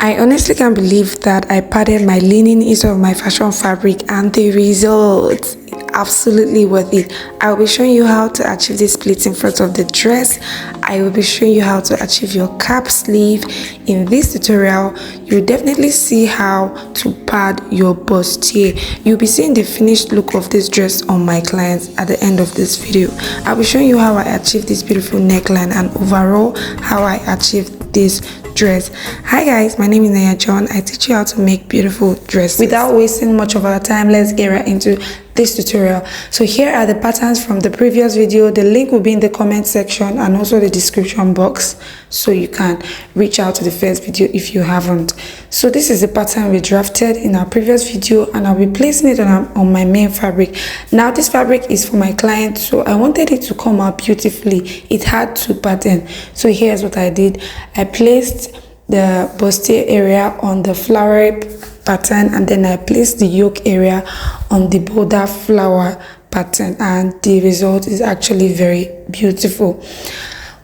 I honestly can't believe that I padded my linen instead of my fashion fabric, and the result absolutely worth it. I will be showing you how to achieve this pleat in front of the dress. I will be showing you how to achieve your cap sleeve. In this tutorial, you'll definitely see how to pad your bustier. You'll be seeing the finished look of this dress on my clients at the end of this video. I'll be showing you how I achieved this beautiful neckline and overall how I achieved this dress. Hi guys, my name is Naya John. I teach you how to make beautiful dresses. Without wasting much of our time, let's get right into this tutorial. So here are the patterns from the previous video. The link will be in the comment section and also the description box, so you can reach out to the first video if you haven't. So this is the pattern we drafted in our previous video, and I'll be placing it on my main fabric. Now this fabric is for my client, so I wanted it to come out beautifully. It had two patterns, so here's what I did. I placed the bustier area on the flowery pattern, and then I placed the yoke area on the border flower pattern, and the result is actually very beautiful.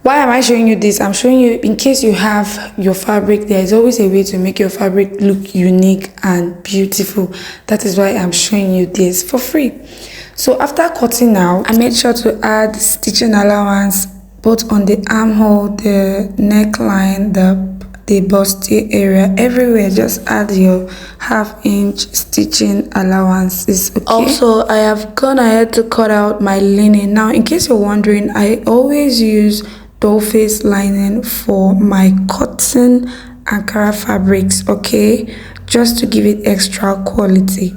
Why am I showing you this? I'm showing you in case you have your fabric. There is always a way to make your fabric look unique and beautiful. That is why I'm showing you this for free. So after cutting out, I made sure to add stitching allowance both on the armhole, the neckline, the bustier area, everywhere. Just add your half-inch stitching allowances. Okay? Also, I have gone ahead to cut out my linen. Now in case you're wondering, I always use doll face lining for my cotton Ankara fabrics, okay, just to give it extra quality.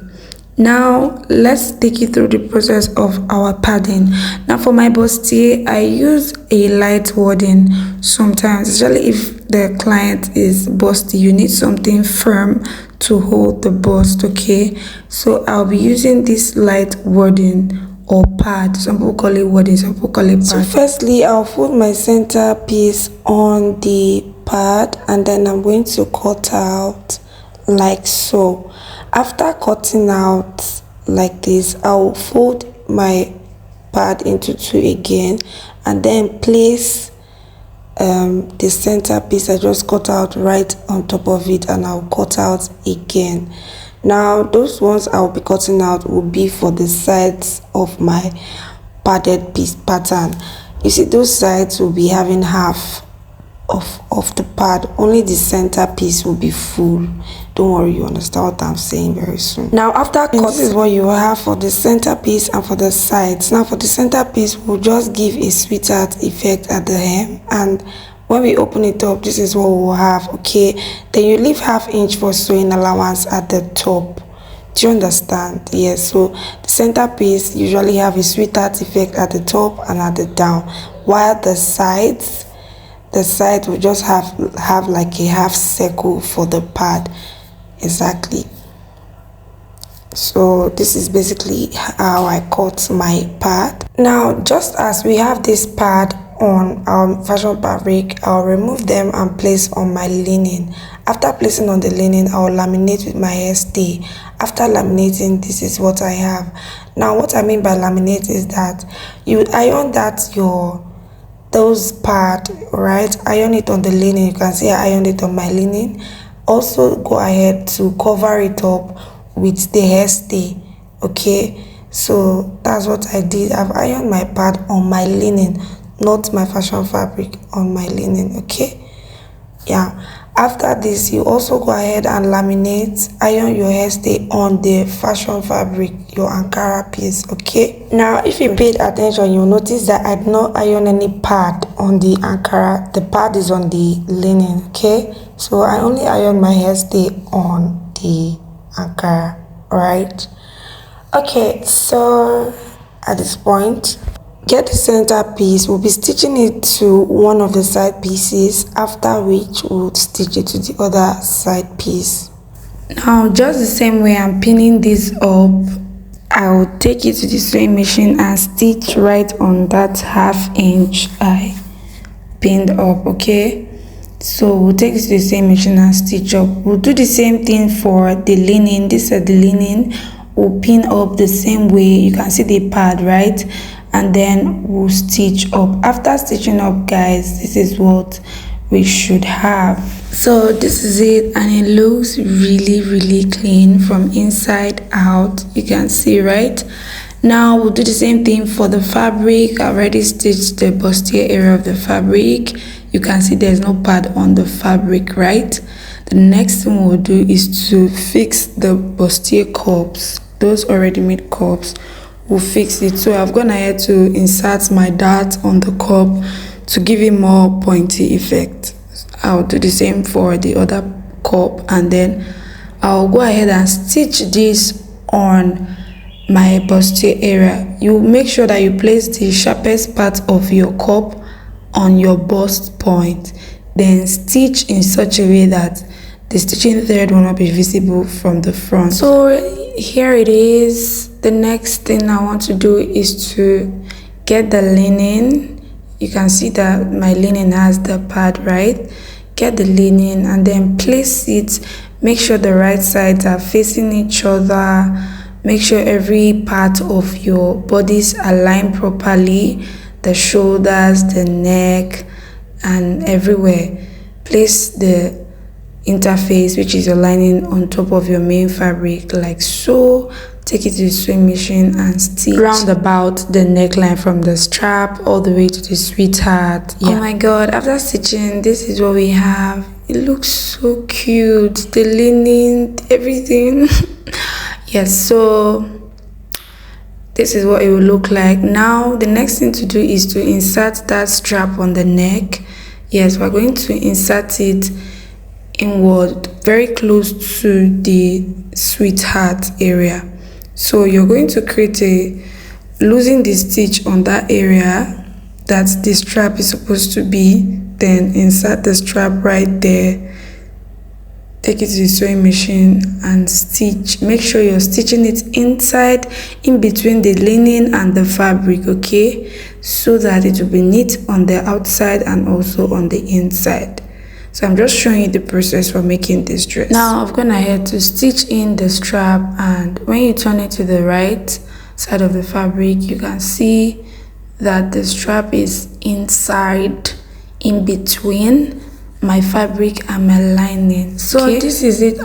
Now let's take you through the process of our padding. Now for my bustier, I use a light wadding sometimes, especially if the client is busty. You need something firm to hold the bust, okay? So I'll be using this light wadding or pad. Some people call it wadding, some people call it pad. So firstly, I'll put my center piece on the pad, and then I'm going to cut out like so. After cutting out like this, I'll fold my pad into two again, and then place the center piece I just cut out right on top of it, and I'll cut out again. Now those ones I'll be cutting out will be for the sides of my padded piece pattern. You see, those sides will be having half of the pad, only the center piece will be full. Don't worry, you understand what I'm saying very soon. Now after cut, this is what you have for the center piece and for the sides. Now for the center piece, we'll just give a sweetheart effect at the hem, and when we open it up, this is what we'll have, okay? Then you leave half-inch for sewing allowance at the top. Do you understand? Yes. So the center piece usually have a sweetheart effect at the top and at the down, while the sides will just have like a half circle for the pad. Exactly. So this is basically how I cut my pad. Now just as we have this pad on our fashion fabric, I'll remove them and place on my linen. After placing on the linen, I'll laminate with my hairstay. After laminating, this is what I have. Now what I mean by laminate is that you iron those pad, right? Iron it on the linen. You can see I ironed it on my linen. Also go ahead to cover it up with the hairstay, okay? So that's what I did. I've ironed my pad on my linen, not my fashion fabric, on my linen, okay? Yeah. After this, you also go ahead and laminate, iron your hairstay on the fashion fabric, your Ankara piece, okay? Now if you paid attention, you'll notice that I did not iron any pad on the Ankara. The pad is on the linen, okay? So I only iron my hairstay on the Ankara, right? Okay, so at this point, get the center piece. We'll be stitching it to one of the side pieces, after which we'll stitch it to the other side piece. Now just the same way I'm pinning this up, I'll take it to the sewing machine and stitch right on that half-inch I pinned up, okay? So we'll take it to the same machine and stitch up. We'll do the same thing for the linen. This is the linen. We'll pin up the same way. You can see the pad, right? And then we'll stitch up. After stitching up, guys, this is what we should have. So this is it, and it looks really clean from inside out. You can see, right? Now we'll do the same thing for the fabric. I already stitched the bustier area of the fabric. You can see there's no pad on the fabric, right? The next thing we'll do is to fix the bustier cups, those already made cups. We'll fix it. So I've gone ahead to insert my dart on the cup to give it more pointy effect. I'll do the same for the other cup, and then I'll go ahead and stitch this on my bustier area. You make sure that you place the sharpest part of your cup on your bust point, then stitch in such a way that the stitching thread will not be visible from the front. So here it is. The next thing I want to do is to get the linen. You can see that my linen has the pad, right? Get the linen and then place it. Make sure the right sides are facing each other. Make sure every part of your bodies align properly, the shoulders, the neck, and everywhere. Place the interface, which is your lining, on top of your main fabric like so. Take it to the sewing machine and stitch round about the neckline from the strap all the way to the sweetheart. Yeah. Oh my god, after stitching, this is what we have. It looks so cute, the linen, everything. Yes, so this is what it will look like. Now the next thing to do is to insert that strap on the neck. Yes, we're going to insert it inward, very close to the sweetheart area. So you're going to create losing the stitch on that area that the strap is supposed to be, then insert the strap right there, take it to the sewing machine and stitch. Make sure you're stitching it inside, in between the linen and the fabric, okay, so that it will be neat on the outside and also on the inside. So I'm just showing you the process for making this dress. Now I've gone ahead to stitch in the strap, and when you turn it to the right side of the fabric, you can see that the strap is inside, in between my fabric and my lining. So okay, this is it.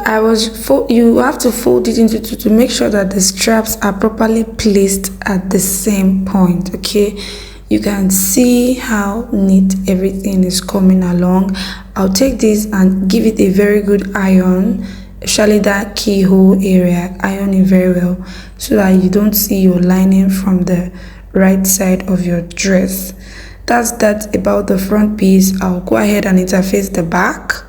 You have to fold it into two to make sure that the straps are properly placed at the same point, okay? You can see how neat everything is coming along. I'll take this and give it a very good iron, especially that keyhole area. Iron it very well so that you don't see your lining from the right side of your dress. That's that about the front piece. I'll go ahead and interface the back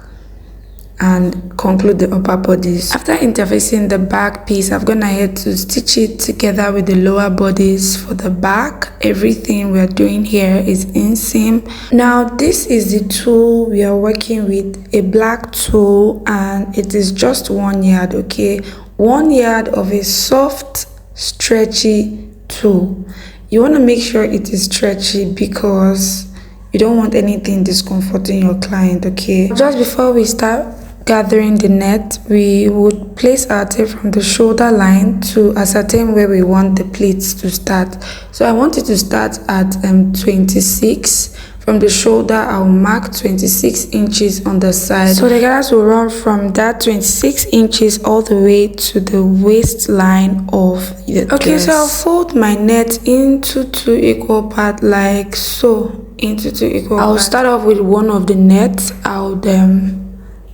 and conclude the upper bodies. After interfacing the back piece, I've gone ahead to stitch it together with the lower bodies for the back. Everything we're doing here is inseam. Now this is the tool we are working with, a black tool, and it is just 1 yard, okay? 1 yard of a soft, stretchy tool. You want to make sure it is stretchy because you don't want anything discomforting your client, okay? Just before we start gathering the net, we would place our tape from the shoulder line to ascertain where we want the pleats to start. So I want it to start at 26. From the shoulder, I'll mark 26 inches on the side. So the gathers will run from that 26 inches all the way to the waistline of the dress. Okay, so I'll fold my net into 2 equal parts like so. Into 2 equal parts. I'll start off with one of the nets. I'll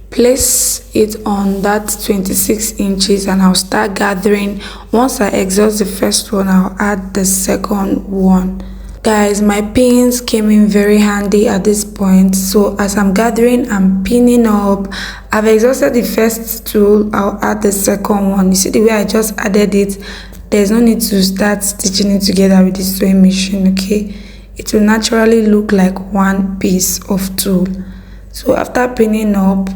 place it on that 26 inches and I'll start gathering. Once I exhaust the first one, I'll add the second one. Guys, my pins came in very handy at this point. So as I'm gathering, I'm pinning up. I've exhausted the first tool, I'll add the second one. You see the way I just added it? There's no need to start stitching it together with the sewing machine, okay? It will naturally look like one piece of tool. So after pinning up,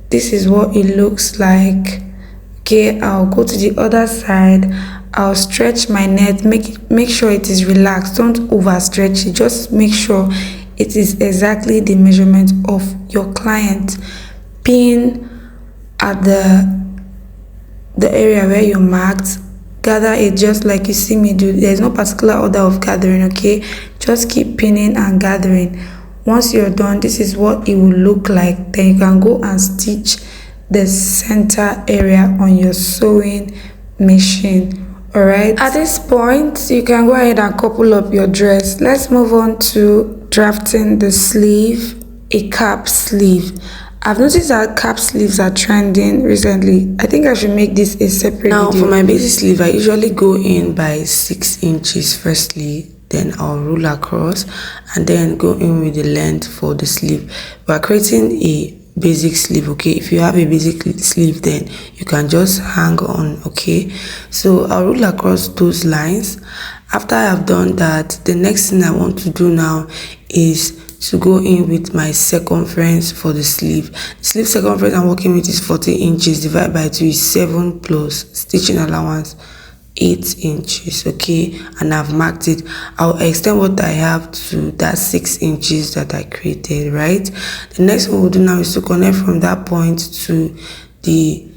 this is what it looks like. Okay, I'll go to the other side. I'll stretch my net, make sure it is relaxed. Don't overstretch it. Just make sure it is exactly the measurement of your client. Pin at the area where you marked. Gather it just like you see me do. There's no particular order of gathering, okay? Just keep pinning and gathering. Once you're done, this is what it will look like. Then you can go and stitch the center area on your sewing machine. All right, at this point you can go ahead and couple up your dress. Let's move on to drafting the sleeve, a cap sleeve. I've noticed that cap sleeves are trending recently. I think I should make this a separate video. For my basic sleeve, I usually go in by 6 inches firstly, then I'll rule across and then go in with the length for the sleeve. We're creating a basic sleeve, okay? If you have a basic sleeve, then you can just hang on, okay? So I'll rule across those lines. After I have done that, the next thing I want to do now is to go in with my circumference for the sleeve. The sleeve circumference I'm working with is 40 inches divided by 2 is 7 plus stitching allowance 8 inches, okay? And I've marked it. I'll extend what I have to that 6 inches that I created, right? The next one we'll do now is to connect from that point to the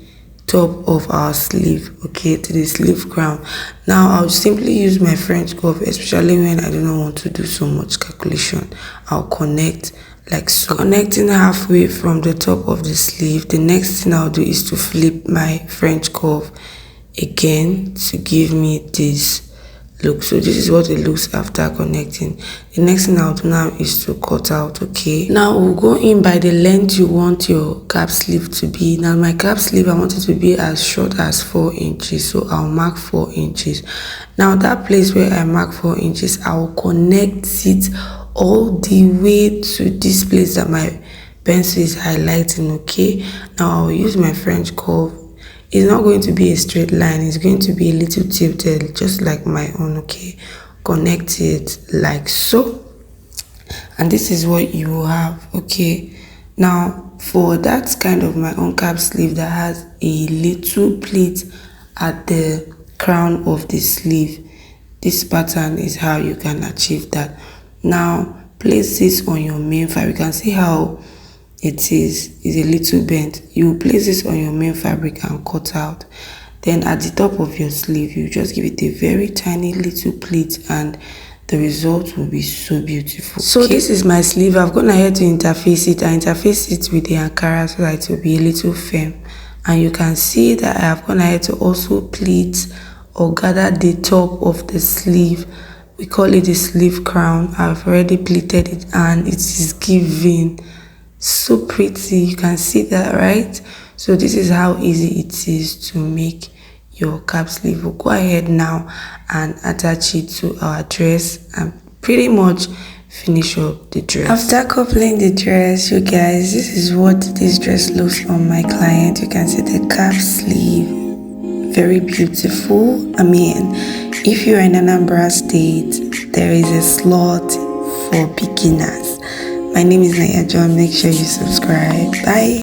top of our sleeve, okay, to the sleeve crown. Now I'll simply use my French curve, especially when I do not want to do so much calculation. I'll connect like so, connecting halfway from the top of the sleeve. The next thing I'll do is to flip my French curve again to give me this look. So this is what it looks after connecting. The next thing I'll do now is to cut out, okay? Now we'll go in by the length you want your cap sleeve to be. Now my cap sleeve, I want it to be as short as 4 inches, so I'll mark 4 inches. Now that place where I mark 4 inches, I'll connect it all the way to this place that my pencil is highlighting, okay? Now I'll use my French curve. It's not going to be a straight line, it's going to be a little tilted, just like my own, okay? Connect it like so, and this is what you will have, okay? Now for that kind of my own cap sleeve that has a little pleat at the crown of the sleeve, this pattern is how you can achieve that. Now place this on your main fabric. You can see how it is a little bent. You place this on your main fabric and cut out. Then at the top of your sleeve, you just give it a very tiny little pleat and the result will be so beautiful. So this is my sleeve. I've gone ahead to interface it. I interface it with the Ankara so that it will be a little firm. And you can see that I have gone ahead to also pleat or gather the top of the sleeve. We call it the sleeve crown. I've already pleated it and it is giving so pretty. You can see that, right? So this is how easy it is to make your cap sleeve. We'll go ahead now and attach it to our dress and pretty much finish up the dress. After coupling the dress, you guys, this is what this dress looks on my client. You can see the cap sleeve, very beautiful. I mean, if you're in Anambra State, there is a slot for beginners. My name is Naya John. Make sure you subscribe. Bye.